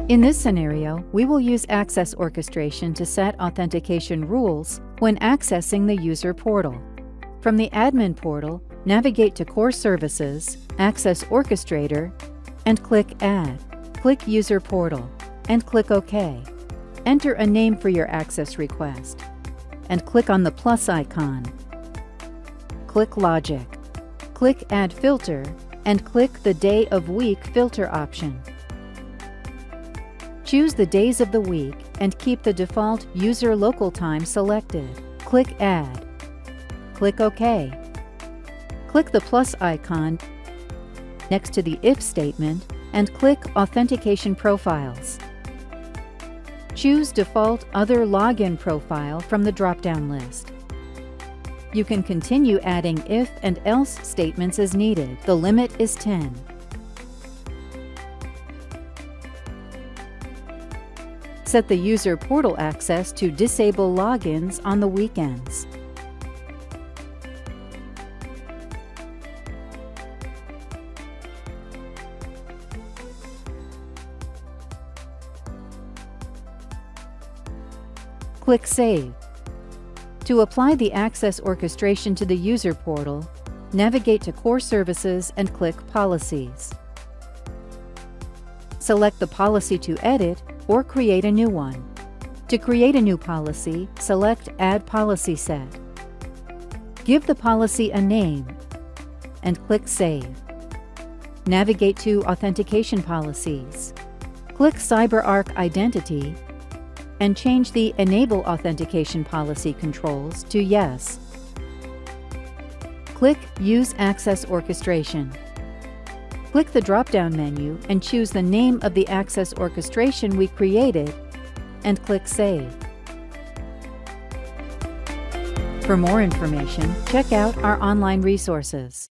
In this scenario, we will use Access Orchestration to set authentication rules when accessing the user portal. From the Admin portal, navigate to Core Services, Access Orchestrator, and click Add. Click User Portal, and click OK. Enter a name for your access request, and click on the plus icon. Click Logic. Click Add Filter, and click the Day of Week filter option. Choose the days of the week and keep the default user local time selected. Click Add. Click OK. Click the plus icon next to the if statement and click Authentication Profiles. Choose Default Other Login Profile from the drop-down list. You can continue adding if and else statements as needed. The limit is 10. Set the user portal access to disable logins on the weekends. Click Save. To apply the access orchestration to the user portal, navigate to Core Services and click Policies. Select the policy to edit or create a new one. To create a new policy, select Add Policy Set. Give the policy a name and click Save. Navigate to Authentication Policies. Click CyberArk Identity and change the Enable Authentication Policy controls to Yes. Click Use Access Orchestration. Click the drop-down menu and choose the name of the access orchestration we created and click Save. For more information, check out our online resources.